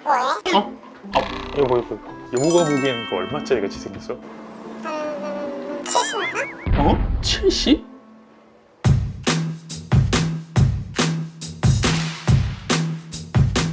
뭐해? 여보. 여보가 보기에는 그 얼마짜리 같이 생겼어? 70만원? 70?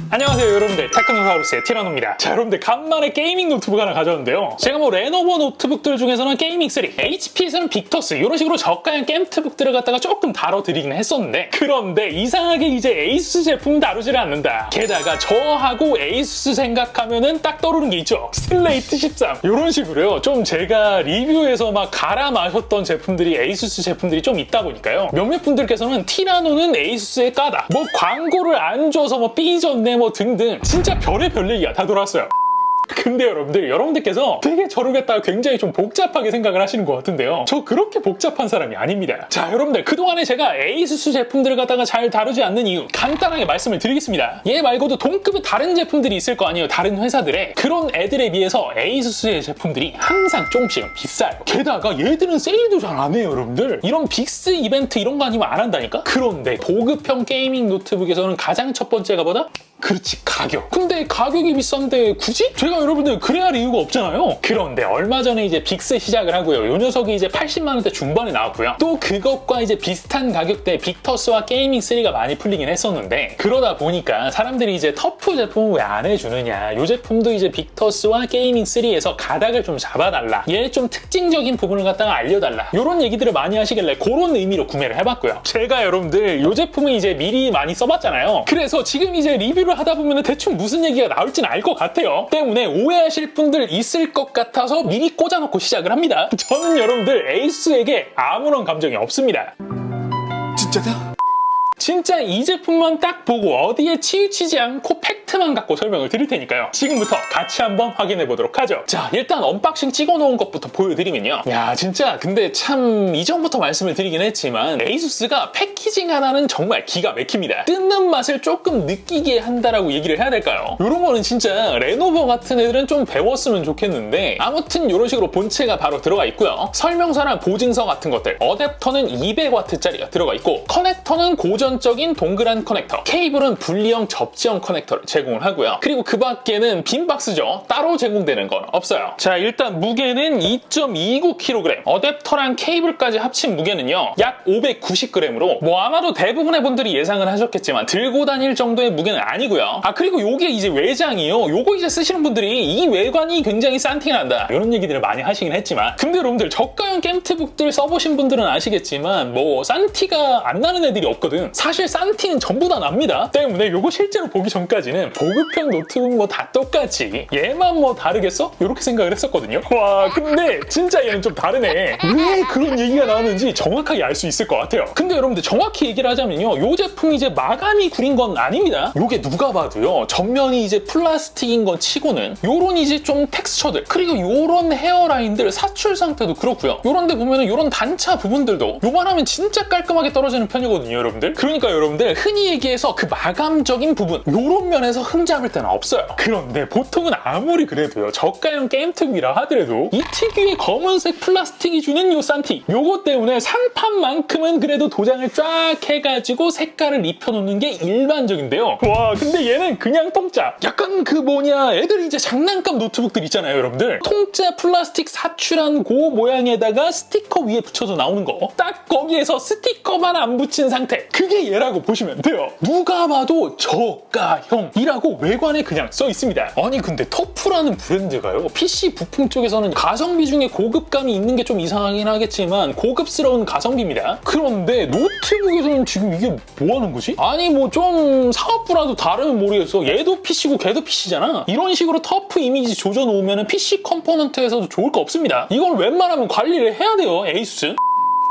안녕하세요 여러분들, 테크노사우루스의 티라노입니다. 자, 여러분들 간만에 게이밍 노트북 하나 가져왔는데요. 제가 뭐 레노버 노트북들 중에서는 게이밍3, HP에서는 빅터스 이런 식으로 저가형 게임트북들을 갖다가 조금 다뤄드리긴 했었는데, 그런데 이상하게 이제 에이수스 제품 다루지를 않는다. 게다가 저하고 에이수스 생각하면은 딱 떠오르는 게 있죠. 슬레이트 13 이런 식으로요. 좀 제가 리뷰에서 막 갈아 마셨던 제품들이 에이수스 제품들이 좀 있다 보니까요. 몇몇 분들께서는 티라노는 에이수스의 까다, 뭐 광고를 안 줘서 뭐 삐졌네 뭐 등등 진짜 별의별 얘기가 다 돌았어요. 근데 여러분들께서 되게 저를 갖다가 굉장히 좀 복잡하게 생각을 하시는 것 같은데요. 저 그렇게 복잡한 사람이 아닙니다. 자, 여러분들 그동안에 제가 에이수스 제품들을 갖다가 잘 다루지 않는 이유 간단하게 말씀을 드리겠습니다. 얘 말고도 동급의 다른 제품들이 있을 거 아니에요. 다른 회사들의. 그런 애들에 비해서 에이수스의 제품들이 항상 조금씩은 비싸요. 게다가 얘들은 세일도 잘 안 해요, 여러분들. 이런 빅스 이벤트 이런 거 아니면 안 한다니까? 그런데 보급형 게이밍 노트북에서는 가장 첫 번째가 뭐다? 그렇지, 가격. 근데 가격이 비싼데 굳이? 제가 여러분들 그래야 할 이유가 없잖아요. 그런데 얼마 전에 이제 빅스 시작을 하고요. 요 녀석이 이제 80만 원대 중반에 나왔고요. 또 그것과 이제 비슷한 가격대 빅터스와 게이밍3가 많이 풀리긴 했었는데, 그러다 보니까 사람들이 이제 터프 제품은 왜 안 해주느냐, 요 제품도 이제 빅터스와 게이밍3에서 가닥을 좀 잡아달라, 얘 좀 특징적인 부분을 갖다가 알려달라, 요런 얘기들을 많이 하시길래 그런 의미로 구매를 해봤고요. 제가 여러분들 요 제품을 이제 미리 많이 써봤잖아요. 그래서 지금 이제 리뷰를 하다 보면 대충 무슨 얘기가 나올지는 알 것 같아요. 때문에 오해하실 분들 있을 것 같아서 미리 꽂아놓고 시작을 합니다. 저는 여러분들 에이스에게 아무런 감정이 없습니다. 진짜냐? 진짜 이 제품만 딱 보고 어디에 치우치지 않고 팩트만 갖고 설명을 드릴 테니까요. 지금부터 같이 한번 확인해 보도록 하죠. 자, 일단 언박싱 찍어놓은 것부터 보여드리면요. 야, 진짜 근데 참 이전부터 말씀을 드리긴 했지만 에이수스가 패키징 하나는 정말 기가 막힙니다. 뜯는 맛을 조금 느끼게 한다라고 얘기를 해야 될까요? 이런 거는 진짜 레노버 같은 애들은 좀 배웠으면 좋겠는데, 아무튼 이런 식으로 본체가 바로 들어가 있고요. 설명서랑 보증서 같은 것들, 어댑터는 200W짜리가 들어가 있고, 커넥터는 고전적인 동그란 커넥터, 케이블은 분리형 접지형 커넥터를 제공을 하고요. 그리고 그 밖에는 빈 박스죠. 따로 제공되는 건 없어요. 자, 일단 무게는 2.29kg, 어댑터랑 케이블까지 합친 무게는요 약 590g으로 뭐 아마도 대부분의 분들이 예상을 하셨겠지만 들고 다닐 정도의 무게는 아니고요. 아, 그리고 요게 이제 외장이요. 요거 이제 쓰시는 분들이 이 외관이 굉장히 싼티난다 이런 얘기들을 많이 하시긴 했지만, 근데 여러분들 저가형 게임트북들 써보신 분들은 아시겠지만 뭐 싼티가 안 나는 애들이 없거든. 사실 싼티는 전부 다 납니다. 때문에 요거 실제로 보기 전까지는 보급형 노트북 뭐 다 똑같지, 얘만 뭐 다르겠어? 이렇게 생각을 했었거든요. 와, 근데 진짜 얘는 좀 다르네. 왜 그런 얘기가 나오는지 정확하게 알 수 있을 것 같아요. 근데 여러분들 정확히 얘기를 하자면요, 요 제품이 이제 마감이 구린 건 아닙니다. 요게 누가 봐도요 전면이 이제 플라스틱인 건 치고는 요런 이제 좀 텍스처들, 그리고 요런 헤어라인들 사출 상태도 그렇고요. 요런 데 보면은 요런 단차 부분들도 요만하면 진짜 깔끔하게 떨어지는 편이거든요, 여러분들. 그러니까 여러분들 흔히 얘기해서 그 마감적인 부분 요런 면에서 흠잡을 때는 없어요. 그런데 보통은 아무리 그래도요 저가형 게임트북이라 하더라도 이 특유의 검은색 플라스틱이 주는 요 싼티, 요거 때문에 상판만큼은 그래도 도장을 쫙 해가지고 색깔을 입혀놓는 게 일반적인데요. 와, 근데 얘는 그냥 통짜, 약간 그 뭐냐, 애들 이제 장난감 노트북들 있잖아요, 여러분들. 통짜 플라스틱 사출한 그 모양에다가 스티커 위에 붙여서 나오는 거, 딱 거기에서 스티커만 안 붙인 상태, 그게 얘라고 보시면 돼요. 누가 봐도 저가형이라고 외관에 그냥 써 있습니다. 아니 근데 터프라는 브랜드가요, PC 부품 쪽에서는 가성비 중에 고급감이 있는 게 좀 이상하긴 하겠지만 고급스러운 가성비입니다. 그런데 노트북에서는 지금 이게 뭐 하는 거지? 아니 뭐 좀 사업부라도 다르면 모르겠어. 얘도 PC고 걔도 PC잖아. 이런 식으로 터프 이미지 조져놓으면 PC 컴포넌트에서도 좋을 거 없습니다. 이걸 웬만하면 관리를 해야 돼요, 에이수스.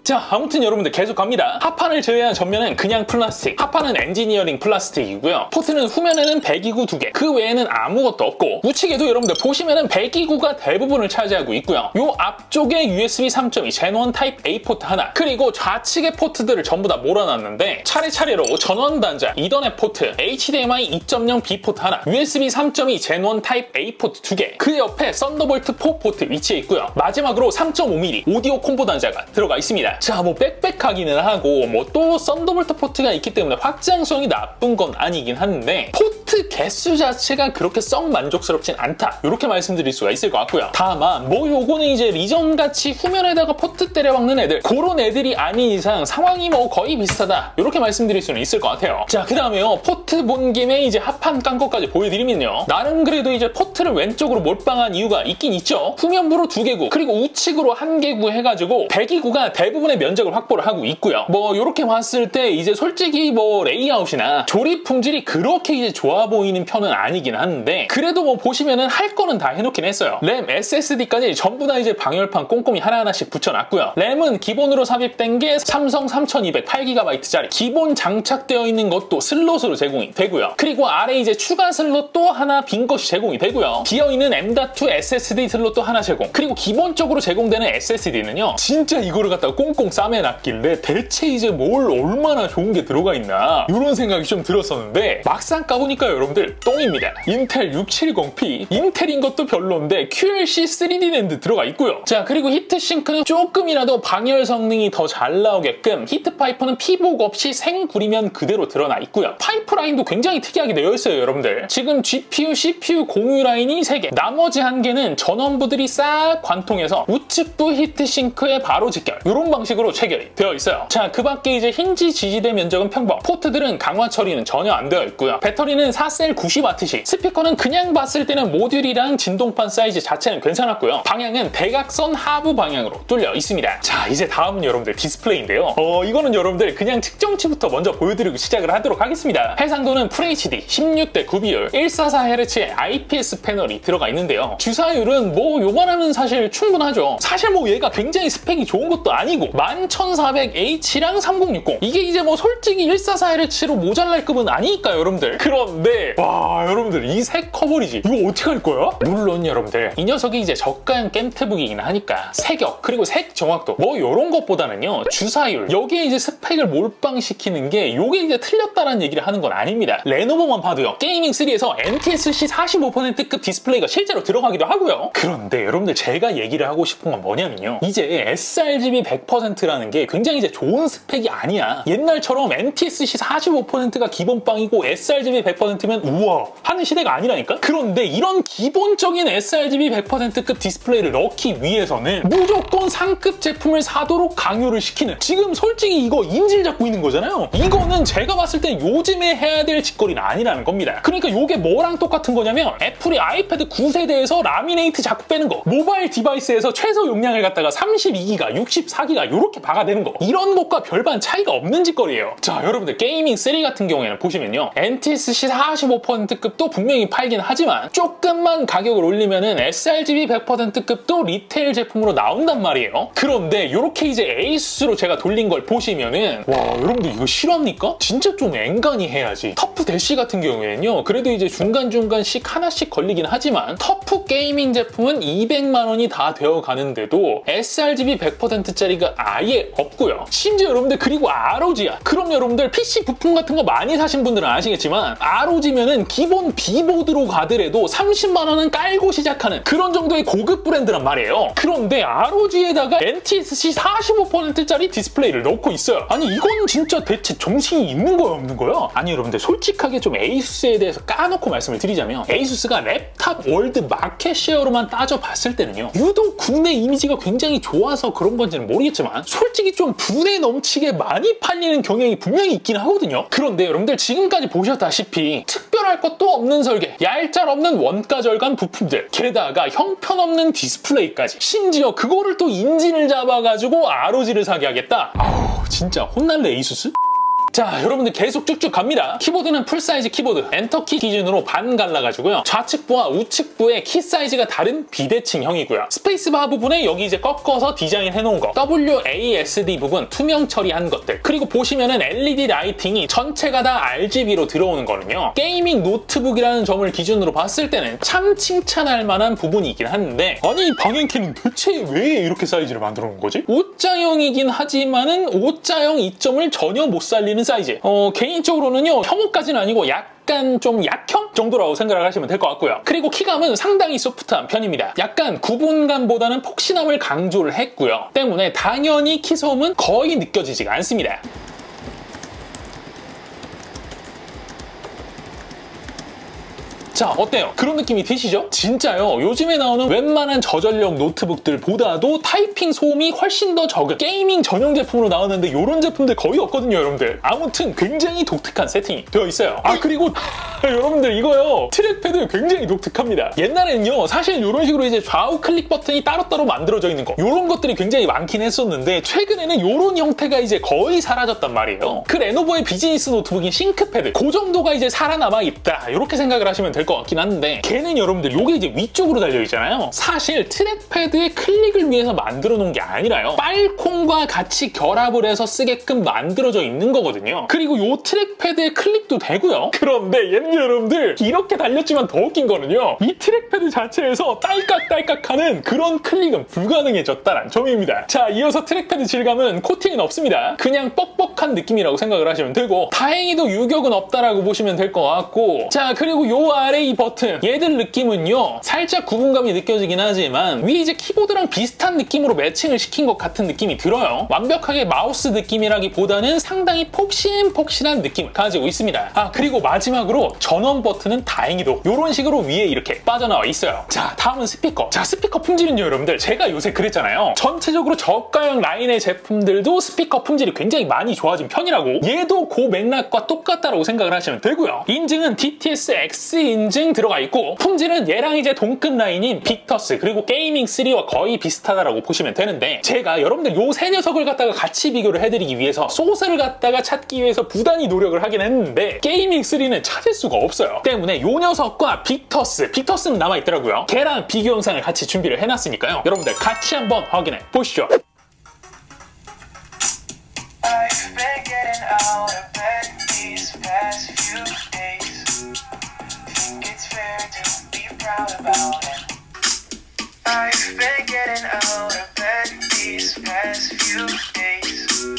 자, 아무튼 여러분들 계속 갑니다. 하판을 제외한 전면은 그냥 플라스틱, 하판은 엔지니어링 플라스틱이고요. 포트는 후면에는 배기구 2개, 그 외에는 아무것도 없고, 우측에도 여러분들 보시면은 배기구가 대부분을 차지하고 있고요. 요 앞쪽에 USB 3.2 젠1 타입 A 포트 하나, 그리고 좌측의 포트들을 전부 다 몰아놨는데 차례차례로 전원 단자, 이더넷 포트, HDMI 2.0 B 포트 하나, USB 3.2 젠1 타입 A 포트 2개, 그 옆에 썬더볼트 4 포트 위치해 있고요. 마지막으로 3.5mm 오디오 콤보 단자가 들어가 있습니다. 있습니다. 자, 뭐 빽빽하기는 하고 뭐 또 썬더볼트 포트가 있기 때문에 확장성이 나쁜 건 아니긴 한데 포트 개수 자체가 그렇게 썩 만족스럽진 않다, 이렇게 말씀드릴 수가 있을 것 같고요. 다만 뭐 요거는 이제 리전같이 후면에다가 포트 때려박는 애들, 그런 애들이 아닌 이상 상황이 뭐 거의 비슷하다, 이렇게 말씀드릴 수는 있을 것 같아요. 자, 그 다음에요, 포트 본 김에 이제 합판 깐 것까지 보여드리면요, 나름 그래도 이제 포트를 왼쪽으로 몰빵한 이유가 있긴 있죠. 후면부로 2개구 그리고 우측으로 1개구 해가지고 배기구가 대부분의 면적을 확보를 하고 있고요. 뭐 이렇게 봤을 때 이제 솔직히 뭐 레이아웃이나 조립 품질이 그렇게 이제 좋아 보이는 편은 아니긴 한데, 그래도 뭐 보시면은 할 거는 다 해놓긴 했어요. 램, SSD까지 전부 다 이제 방열판 꼼꼼히 하나하나씩 붙여놨고요. 램은 기본으로 삽입된 게 삼성 3200 8GB짜리 기본 장착되어 있는 것도 슬롯으로 제공이 되고요. 그리고 아래 이제 추가 슬롯도 하나 빈 것이 제공이 되고요. 비어있는 M.2 SSD 슬롯도 하나 제공. 그리고 기본적으로 제공되는 SSD는요, 진짜 이거를 갖다가 꽁꽁 싸매놨길래 대체 이제 뭘 얼마나 좋은 게 들어가 있나 이런 생각이 좀 들었었는데, 막상 까보니까 여러분들 똥입니다. 인텔 670p, 인텔인 것도 별론데 QLC 3D 낸드 들어가 있고요. 자, 그리고 히트싱크는 조금이라도 방열 성능이 더 잘 나오게끔 히트 파이프는 피복 없이 생구리면 그대로 드러나 있고요. 파이프 라인도 굉장히 특이하게 되어 있어요. 여러분들 지금 GPU, CPU 공유 라인이 3개, 나머지 1개는 전원부들이 싹 관통해서 우측부 히트싱크에 바로 직결, 이런 방식으로 체결이 되어 있어요. 자, 그 밖에 이제 힌지 지지대 면적은 평범, 포트들은 강화 처리는 전혀 안 되어 있고요. 배터리는 4셀 90W씩, 스피커는 그냥 봤을 때는 모듈이랑 진동판 사이즈 자체는 괜찮았고요. 방향은 대각선 하부 방향으로 뚫려 있습니다. 자, 이제 다음은 여러분들 디스플레이인데요. 이거는 여러분들 그냥 측정치부터 먼저 보여드리고 시작을 하도록 하겠습니다. 해상도는 FHD 16:9 비율 144Hz의 IPS 패널이 들어가 있는데요. 주사율은 뭐 요만하면 사실 충분하죠. 사실 뭐 얘가 굉장히 스펙이 좋은 것도 아니고 11400H랑 3060, 이게 이제 뭐 솔직히 144Hz로 모자랄 급은 아니니까요, 여러분들. 그런데 와, 여러분들 이 색 커버리지 이거 어떻게 할 거야? 물론 여러분들 이 녀석이 이제 저가형 겜트북이긴 하니까 색역 그리고 색 정확도 뭐 요런 것보다는요, 주사율, 여기에 이제 스펙을 몰빵시키는 게 요게 이제 틀렸다라는 얘기를 하는 건 아닙니다. 레노버만 봐도요, 게이밍3에서 NTSC 45%급 디스플레이가 실제로 들어가기도 하고요. 그런데 여러분들 제가 얘기를 하고 싶은 건 뭐냐면요, 이제 sRGB 100%라는 게 굉장히 이제 좋은 스펙이 아니야. 옛날처럼 NTSC 45%가 기본빵이고 sRGB 100%면 우와 하는 시대가 아니라니까? 그런데 이런 기본적인 sRGB 100%급 디스플레이를 넣기 위해서는 무조건 상급 제품을 사도록 강요를 시키는, 지금 솔직히 이거 인질 잡고 있는 거잖아요. 이거는 제가 봤을 땐 요즘에 해야 될 짓거리는 아니라는 겁니다. 그러니까 요게 뭐랑 똑같은 거냐면 애플이 아이패드 9세대에서 라미네이트 자꾸 빼는 거, 모바일 디바이스에서 최소 용량을 갖다가 32기가, 64기가 요렇게 박아대는 거, 이런 것과 별반 차이가 없는 짓거리예요. 자, 여러분들 게이밍3 같은 경우에는 보시면요, NTSC 45%급도 분명히 팔긴 하지만 조금만 가격을 올리면은 sRGB 100%급도 리테일 제품으로 나온단 말이에요. 그런데 요렇게 이제 에이수스로 제가 돌린 걸 보시면은 와, 여러분들 이거 실화입니까? 진짜 좀 앵간히 해야지. 터프 대시 같은 경우에는요, 그래도 이제 중간중간씩 하나씩 걸리긴 하지만 터프 게이밍 제품은 200만 원이 다 되어 가는데도 sRGB 100%짜리가 아예 없고요. 심지어 여러분들 그리고 ROG야. 그럼 여러분들 PC 부품 같은 거 많이 사신 분들은 아시겠지만 ROG면은 기본 B보드로 가더라도 30만 원은 깔고 시작하는 그런 정도의 고급 브랜드란 말이에요. 그런데 ROG에다가 NTSC 45%짜리 디스플레이를 넣고 있어요. 아니 이건 진짜 대체 정신이 있는 거야 없는 거야? 아니 여러분들 솔직하게 좀 에이수스에 대해서 까놓고 말씀을 드리자면, 에이수스가 랩탑 월드 마켓 쉐어로만 따져봤을 때는요, 유독 국내 이미지가 굉장히 좋아서 그런 건지는 모르겠지만 솔직히 좀 분에 넘치게 많이 팔리는 경향이 분명히 있긴 하거든요. 그런데 여러분들 지금까지 보셨다시피 특별할 것도 없는 설계, 얄짤없는 원가 절감 부품들, 게다가 형편없는 디스플레이까지, 심지어 그거를 또 인진을 잡아가지고 ROG를 사게 하겠다? 아우 진짜 혼날래 에이수스? 자, 여러분들 계속 쭉쭉 갑니다. 키보드는 풀사이즈 키보드, 엔터키 기준으로 반 갈라가지고요, 좌측부와 우측부의 키 사이즈가 다른 비대칭형이고요. 스페이스바 부분에 여기 이제 꺾어서 디자인 해놓은 거, WASD 부분 투명 처리한 것들, 그리고 보시면은 LED 라이팅이 전체가 다 RGB로 들어오는 거는요, 게이밍 노트북이라는 점을 기준으로 봤을 때는 참 칭찬할 만한 부분이긴 한데, 아니 이 방향키는 대체 왜 이렇게 사이즈를 만들어 놓은 거지? O자형이긴 하지만은 O자형 이점을 전혀 못 살리는 사이즈. 개인적으로는요, 혐오까지는 아니고 약간 약간 좀 약형 정도라고 생각을 하시면 될 것 같고요. 그리고 키감은 상당히 소프트한 편입니다. 약간 구분감보다는 폭신함을 강조를 했고요. 때문에 당연히 키소음은 거의 느껴지지가 않습니다. 자, 어때요? 그런 느낌이 드시죠? 진짜요. 요즘에 나오는 웬만한 저전력 노트북들보다도 타이핑 소음이 훨씬 더 적은 게이밍 전용 제품으로 나오는데 이런 제품들 거의 없거든요, 여러분들. 아무튼 굉장히 독특한 세팅이 되어 있어요. 아, 그리고 여러분들 이거요. 트랙패드 굉장히 독특합니다. 옛날에는요, 사실 이런 식으로 이제 좌우 클릭 버튼이 따로따로 만들어져 있는 거, 이런 것들이 굉장히 많긴 했었는데 최근에는 이런 형태가 이제 거의 사라졌단 말이에요. 그 레노버의 비즈니스 노트북인 싱크패드, 그 정도가 이제 살아남아 있다, 이렇게 생각을 하시면 될 것 같긴 한데, 걔는 여러분들 요게 이제 위쪽으로 달려있잖아요. 사실 트랙패드의 클릭을 위해서 만들어 놓은 게 아니라요, 빨콩과 같이 결합을 해서 쓰게끔 만들어져 있는 거거든요. 그리고 요 트랙패드의 클릭도 되고요. 그런데 얘는 여러분들 이렇게 달렸지만 더 웃긴 거는요, 이 트랙패드 자체에서 딸깍딸깍하는 그런 클릭은 불가능해졌다는 점입니다. 자, 이어서 트랙패드 질감은 코팅은 없습니다. 그냥 뻑뻑한 느낌이라고 생각을 하시면 되고, 다행히도 유격은 없다라고 보시면 될 것 같고, 자, 그리고 요 아래 이 버튼, 얘들 느낌은요, 살짝 구분감이 느껴지긴 하지만 위에 이제 키보드랑 비슷한 느낌으로 매칭을 시킨 것 같은 느낌이 들어요. 완벽하게 마우스 느낌이라기보다는 상당히 폭신폭신한 느낌을 가지고 있습니다. 아, 그리고 마지막으로 전원 버튼은 다행히도 이런 식으로 위에 이렇게 빠져나와 있어요. 자, 다음은 스피커. 자, 스피커 품질은요, 여러분들 제가 요새 그랬잖아요. 전체적으로 저가형 라인의 제품들도 스피커 품질이 굉장히 많이 좋아진 편이라고, 얘도 그 맥락과 똑같다라고 생각을 하시면 되고요. 인증은 DTS X 인증 들어가 있고, 품질은 얘랑 이제 동급 라인인 빅터스 그리고 게이밍3와 거의 비슷하다라고 보시면 되는데, 제가 여러분들 요 세 녀석을 갖다가 같이 비교를 해드리기 위해서 소스를 갖다가 찾기 위해서 부단히 노력을 하긴 했는데 게이밍3는 찾을 수가 없어요. 때문에 요 녀석과 빅터스는 남아있더라고요. 걔랑 비교 영상을 같이 준비를 해놨으니까요, 여러분들 같이 한번 확인해 보시죠. I've been getting out of bed these past few days. Think it's fair to be proud about it. I've been getting out of bed these past few days.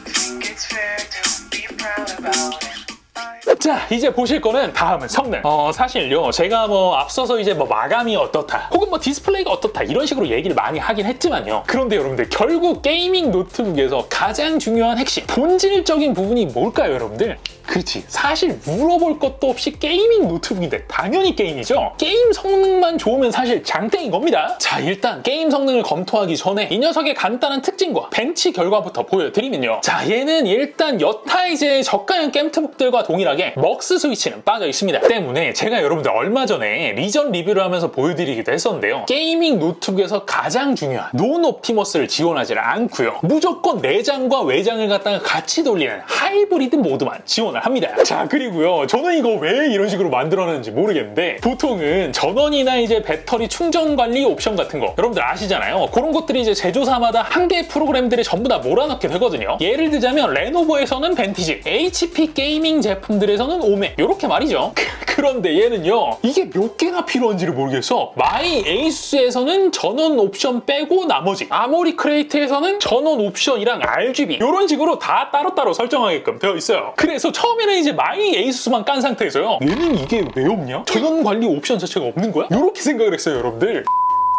Think it's fair to be proud about it. 자, 이제 보실 거는 다음은 성능. 사실요, 제가 앞서서 이제 마감이 어떻다, 혹은 디스플레이가 어떻다, 이런 식으로 얘기를 많이 하긴 했지만요. 그런데 여러분들, 결국 게이밍 노트북에서 가장 중요한 핵심, 본질적인 부분이 뭘까요, 여러분들? 그렇지, 사실 물어볼 것도 없이 게이밍 노트북인데 당연히 게임이죠. 게임 성능만 좋으면 사실 장땡인 겁니다. 자, 일단 게임 성능을 검토하기 전에 이 녀석의 간단한 특징과 벤치 결과부터 보여드리면요, 자, 얘는 일단 여타 이제 저가형 게임트북들과 동일하게 먹스 스위치는 빠져 있습니다. 때문에 제가 여러분들 얼마 전에 리전 리뷰를 하면서 보여드리기도 했었는데요, 게이밍 노트북에서 가장 중요한 논 옵티머스를 지원하지 않고요, 무조건 내장과 외장을 갖다가 같이 돌리는 하이브리드 모드만 지원을 합니다. 자, 그리고요, 저는 이거 왜 이런 식으로 만들어놨는지 모르겠는데, 보통은 전원이나 이제 배터리 충전 관리 옵션 같은 거 여러분들 아시잖아요. 그런 것들이 이제 제조사마다 한 개의 프로그램들을 전부 다 몰아넣게 되거든요. 예를 들자면 레노버에서는 벤티지, HP 게이밍 제품들에서는 오메, 이렇게 말이죠. 그런데 얘는요, 이게 몇 개나 필요한지를 모르겠어. 마이 에이수스에서는 전원 옵션 빼고 나머지, 아모리 크레이트에서는 전원 옵션이랑 RGB 이런 식으로 다 따로따로 설정하게끔 되어 있어요. 그래서 처음에는 이제 마이 에이수스만 깐 상태에서요, 얘는 이게 왜 없냐? 전원 관리 옵션 자체가 없는 거야? 이렇게 생각을 했어요, 여러분들.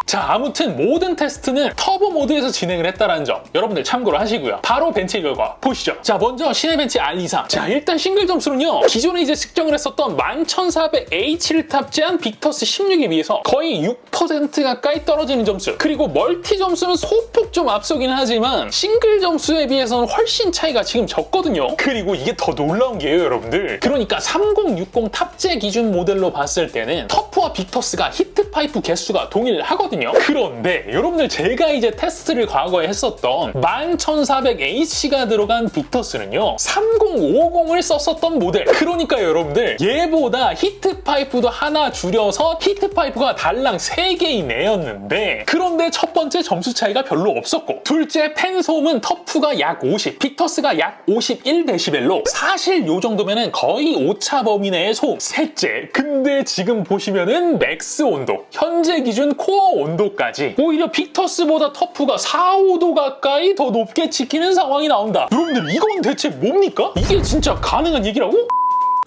자, 아무튼 모든 테스트는 터보 모드에서 진행을 했다는 점 여러분들 참고를 하시고요. 바로 벤치 결과 보시죠. 자, 먼저 시네벤치 R23. 자, 일단 싱글 점수는요, 기존에 이제 측정을 했었던 11400H를 탑재한 빅터스 16에 비해서 거의 6% 가까이 떨어지는 점수. 그리고 멀티 점수는 소폭 좀 앞서긴 하지만 싱글 점수에 비해서는 훨씬 차이가 지금 적거든요. 그리고 이게 더 놀라운 게요, 여러분들, 그러니까 3060 탑재 기준 모델로 봤을 때는 터프와 빅터스가 히트 파이프 개수가 동일하거든요. 그런데 여러분들, 제가 이제 테스트를 과거에 했었던 11400H가 들어간 빅터스는요, 3050을 썼었던 모델. 그러니까 여러분들, 얘보다 히트 파이프도 하나 줄여서 히트 파이프가 달랑 3개인 애였는데, 그런데 첫 번째 점수 차이가 별로 없었고, 둘째 팬 소음은 터프가 약 50, 빅터스가 약 51dB로 사실 요 정도면은 거의 오차 범위 내의 소음. 셋째, 근데 지금 보시면은 맥스 온도, 현재 기준 코어 온도까지 오히려 빅터스보다 터프가 4, 5도 가까이 더 높게 지키는 상황이 나온다. 여러분들, 이건 대체 뭡니까? 이게 진짜 가능한 얘기라고?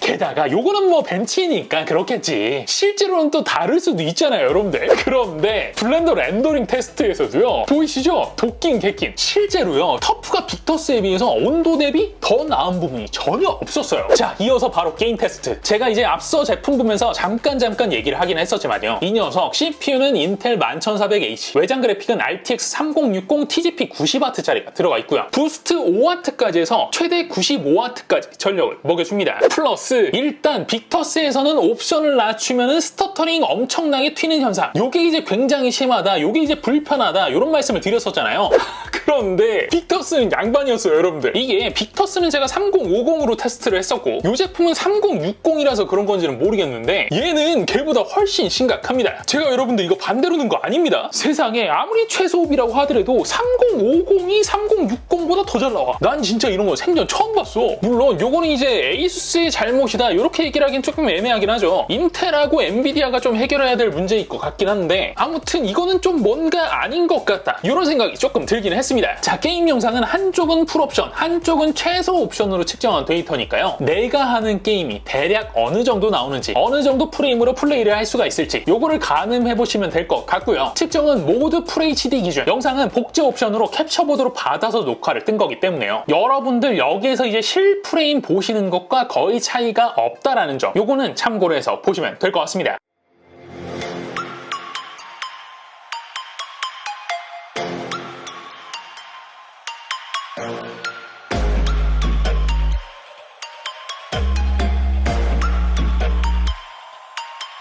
게다가 요거는 뭐 벤치니까 그렇겠지. 실제로는 또 다를 수도 있잖아요, 여러분들. 그런데 블렌더 렌더링 테스트에서도요, 보이시죠? 도낀 개낀. 실제로요, 터프가 빅터스에 비해서 온도 대비 더 나은 부분이 전혀 없었어요. 자, 이어서 바로 게임 테스트. 제가 이제 앞서 제품 보면서 잠깐 얘기를 하긴 했었지만요. 이 녀석 CPU는 인텔 11400H, 외장 그래픽은 RTX 3060 TGP 90W짜리가 들어가 있고요. 부스트 5W까지 해서 최대 95W까지 전력을 먹여줍니다. 플러스 일단 빅터스에서는 옵션을 낮추면 스터터링 엄청나게 튀는 현상, 요게 이제 굉장히 심하다, 요게 이제 불편하다, 이런 말씀을 드렸었잖아요. 그런데 빅터스는 양반이었어요, 여러분들. 이게 빅터스는 제가 3050으로 테스트를 했었고, 이 제품은 3060이라서 그런 건지는 모르겠는데 얘는 걔보다 훨씬 심각합니다. 제가 여러분들 이거 반대로 넣은 거 아닙니다. 세상에 아무리 최소업이라고 하더라도 3050이 3060보다 더 잘 나와. 난 진짜 이런 거 생전 처음 봤어. 물론 요거는 이제 에이수스의 잘못이다, 이렇게 얘기를 하긴 조금 애매하긴 하죠. 인텔하고 엔비디아가 좀 해결해야 될 문제일 것 같긴 한데, 아무튼 이거는 좀 뭔가 아닌 것 같다, 이런 생각이 조금 들긴 했습니다. 자, 게임 영상은 한쪽은 풀옵션, 한쪽은 최소 옵션으로 측정한 데이터니까요. 내가 하는 게임이 대략 어느 정도 나오는지, 어느 정도 프레임으로 플레이를 할 수가 있을지 요거를 가늠해보시면 될 것 같고요. 측정은 모두 FHD 기준, 영상은 복제 옵션으로 캡처보드로 받아서 녹화를 뜬 거기 때문에요. 여러분들 여기에서 이제 실 프레임 보시는 것과 거의 차이가 없다라는 점, 요거는 참고로 해서 보시면 될 것 같습니다.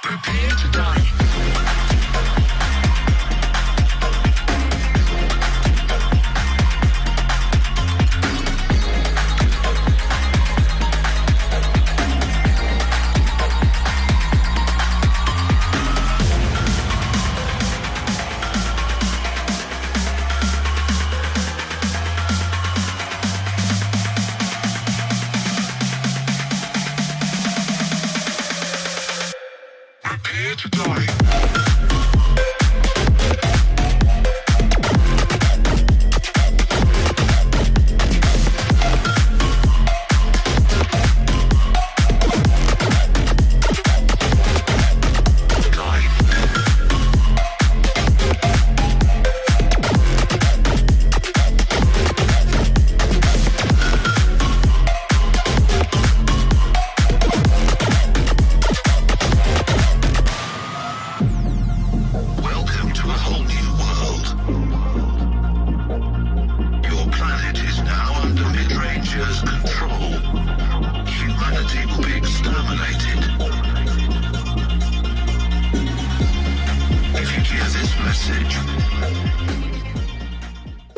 Prepare to die. Prepare to die. Welcome to a whole new world. Your planet is now under Midranger's control. Humanity will be exterminated. If you hear this message,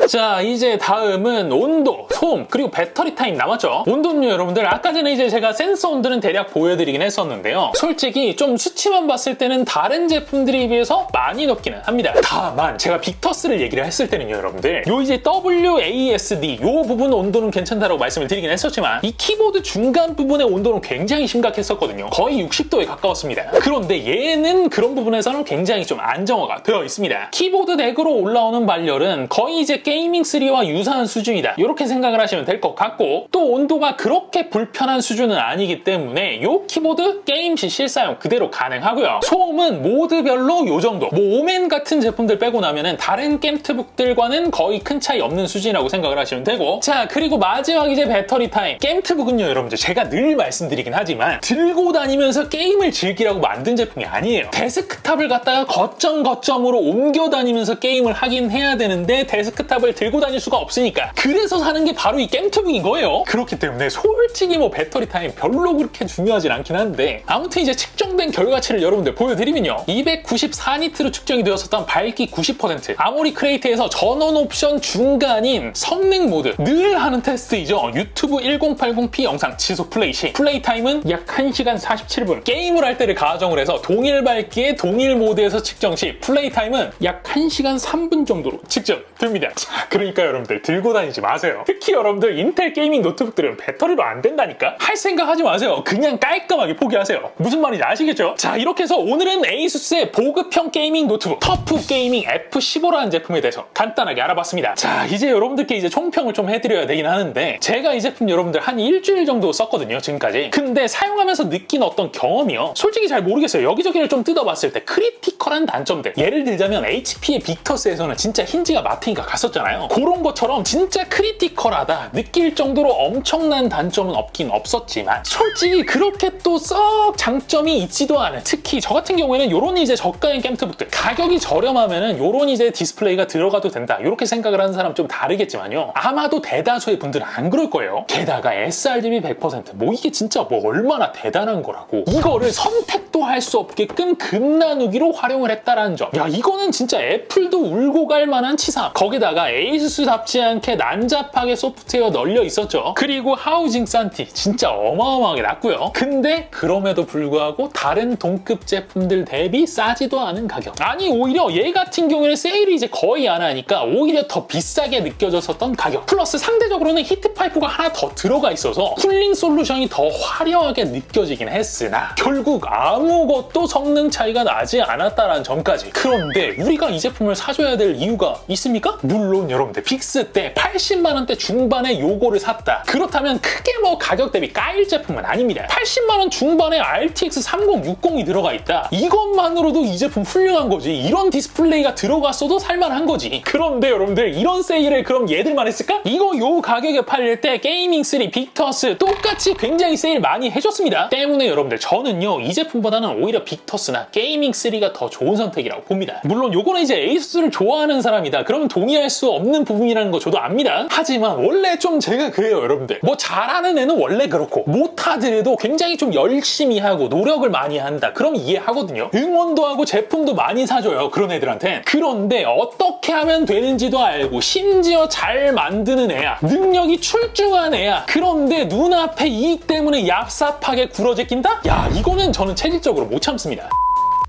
자, 이제 다음은 온도, 소음, 그리고 배터리 타임 남았죠. 온도는요, 여러분들 아까 전에 이제 제가 센서 온도는 대략 보여드리긴 했었는데요. 솔직히 좀 수치만 봤을 때는 다른 제품들에 비해서 많이 높기는 합니다. 다만 제가 빅터스를 얘기를 했을 때는요, 여러분들 요 이제 WASD 요 부분 온도는 괜찮다라고 말씀을 드리긴 했었지만, 이 키보드 중간 부분의 온도는 굉장히 심각했었거든요. 거의 60도에 가까웠습니다. 그런데 얘는 그런 부분에서는 굉장히 좀 안정화가 되어 있습니다. 키보드 넥으로 올라오는 발열은 거의 이제 게이밍3와 유사한 수준이다, 이렇게 생각을 하시면 될 것 같고, 또 온도가 그렇게 불편한 수준은 아니기 때문에 이 키보드 게임 시 실사용 그대로 가능하고요. 소음은 모드별로 요 정도, 뭐 오멘 같은 제품들 빼고 나면은 다른 게임트북들과는 거의 큰 차이 없는 수준이라고 생각을 하시면 되고, 자, 그리고 마지막 이제 배터리 타임. 게임트북은요, 여러분들 제가 늘 말씀드리긴 하지만 들고 다니면서 게임을 즐기라고 만든 제품이 아니에요. 데스크탑을 갖다가 거점으로 옮겨 다니면서 게임을 하긴 해야 되는데 데스크탑을 들고 다닐 수가 없으니까, 그래서 사는 게 바로 이 게임트북인 거예요. 그렇기 때문에 솔직히 뭐 배터리 타임 별로 그렇게 중요하진 않긴 한데, 아무튼 이제 측정된 결과치를 여러분들 보여드리면요, 294니트로 측정이 되었었던 밝기 90%, 아모리 크레이트에서 전원 옵션 중간인 성능 모드, 늘 하는 테스트이죠. 유튜브 1080p 영상 지속 플레이 시 플레이 타임은 약 1시간 47분. 게임을 할 때를 가정을 해서 동일 밝기의 동일 모드에서 측정 시 플레이 타임은 약 1시간 3분 정도로 측정됩니다. 자, 그러니까 여러분들 들고 다니지 마세요. 특히 특히 여러분들 인텔 게이밍 노트북들은 배터리로 안 된다니까? 할 생각 하지 마세요. 그냥 깔끔하게 포기하세요. 무슨 말인지 아시겠죠? 자, 이렇게 해서 오늘은 에이수스의 보급형 게이밍 노트북 터프 게이밍 F15라는 제품에 대해서 간단하게 알아봤습니다. 자, 이제 여러분들께 이제 총평을 좀 해드려야 되긴 하는데 제가 이 제품 여러분들 한 일주일 정도 썼거든요, 지금까지. 근데 사용하면서 느낀 어떤 경험이요, 솔직히 잘 모르겠어요. 여기저기를 좀 뜯어봤을 때 크리티컬한 단점들, 예를 들자면 HP의 빅터스에서는 진짜 힌지가 마트니까 갔었잖아요. 그런 것처럼 진짜 크리티컬하다 느낄 정도로 엄청난 단점은 없긴 없었지만 솔직히 그렇게 또 썩 장점이 있지도 않은, 특히 저 같은 경우에는 요런 이제 저가형 게임트북들 가격이 저렴하면은 요런 이제 디스플레이가 들어가도 된다 이렇게 생각을 하는 사람 좀 다르겠지만요, 아마도 대다수의 분들은 안 그럴 거예요. 게다가 sRGB 100%, 뭐 이게 진짜 뭐 얼마나 대단한 거라고. 이거를 선택도 할 수 없게끔 금나누기로 활용을 했다라는 점, 야 이거는 진짜 애플도 울고 갈 만한 치사. 거기다가 에이수스답지 않게 난잡하게 소프트웨어 널려 있었죠. 그리고 하우징 산티 진짜 어마어마하게 낮고요. 근데 그럼에도 불구하고 다른 동급 제품들 대비 싸지도 않은 가격. 아니 오히려 얘 같은 경우에는 세일이 이제 거의 안 하니까 오히려 더 비싸게 느껴졌었던 가격. 플러스 상대적으로는 히트파이프가 하나 더 들어가 있어서 쿨링 솔루션이 더 화려하게 느껴지긴 했으나 결국 아무것도 성능 차이가 나지 않았다라는 점까지. 그런데 우리가 이 제품을 사줘야 될 이유가 있습니까? 물론 여러분들 픽스 때 80만 원대 중반에 요거를 샀다, 그렇다면 크게 뭐 가격 대비 까일 제품은 아닙니다. 80만 원 중반에 RTX 3060이 들어가 있다, 이것만으로도 이 제품 훌륭한 거지. 이런 디스플레이가 들어갔어도 살만한 거지. 그런데 여러분들 이런 세일을 그럼 얘들만 했을까? 이거 요 가격에 팔릴 때 게이밍3 빅터스 똑같이 굉장히 세일 많이 해줬습니다. 때문에 여러분들 저는요 이 제품보다는 오히려 빅터스나 게이밍3가 더 좋은 선택이라고 봅니다. 물론 요거는 이제 에이수스를 좋아하는 사람이다 그러면 동의할 수 없는 부분이라는 거 저도 압니다. 하지만 원래 좀 제가 그래요 여러분들. 뭐 잘하는 애는 원래 그렇고 못하더라도 굉장히 좀 열심히 하고 노력을 많이 한다 그럼 이해하거든요. 응원도 하고 제품도 많이 사줘요 그런 애들한테. 그런데 어떻게 하면 되는지도 알고 심지어 잘 만드는 애야, 능력이 출중한 애야, 그런데 눈앞에 이익 때문에 얍삽하게 굴어제낀다? 야 이거는 저는 체질적으로 못 참습니다.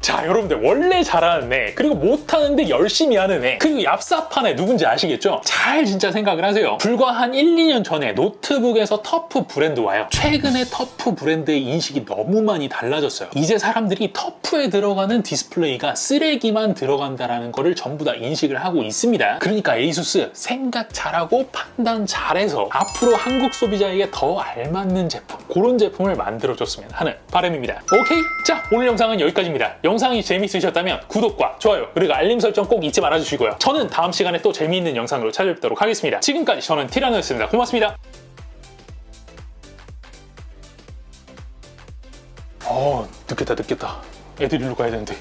자 여러분들, 원래 잘하는 애, 그리고 못하는데 열심히 하는 애, 그리고 얍삽한 애 누군지 아시겠죠? 잘 진짜 생각을 하세요. 불과 한 1, 2년 전에 노트북에서 터프 브랜드 와요. 최근에 터프 브랜드의 인식이 너무 많이 달라졌어요. 이제 사람들이 터프에 들어가는 디스플레이가 쓰레기만 들어간다라는 거를 전부 다 인식을 하고 있습니다. 그러니까 에이수스 생각 잘하고 판단 잘해서 앞으로 한국 소비자에게 더 알맞는 제품, 그런 제품을 만들어줬으면 하는 바람입니다. 오케이? 자 오늘 영상은 여기까지입니다. 영상이 재미있으셨다면 구독과 좋아요 그리고 알림 설정 꼭 잊지 말아주시고요. 저는 다음 시간에 또 재미있는 영상으로 찾아뵙도록 하겠습니다. 지금까지 저는 티라노였습니다. 고맙습니다. 늦겠다. 애들 일로 가야 되는데.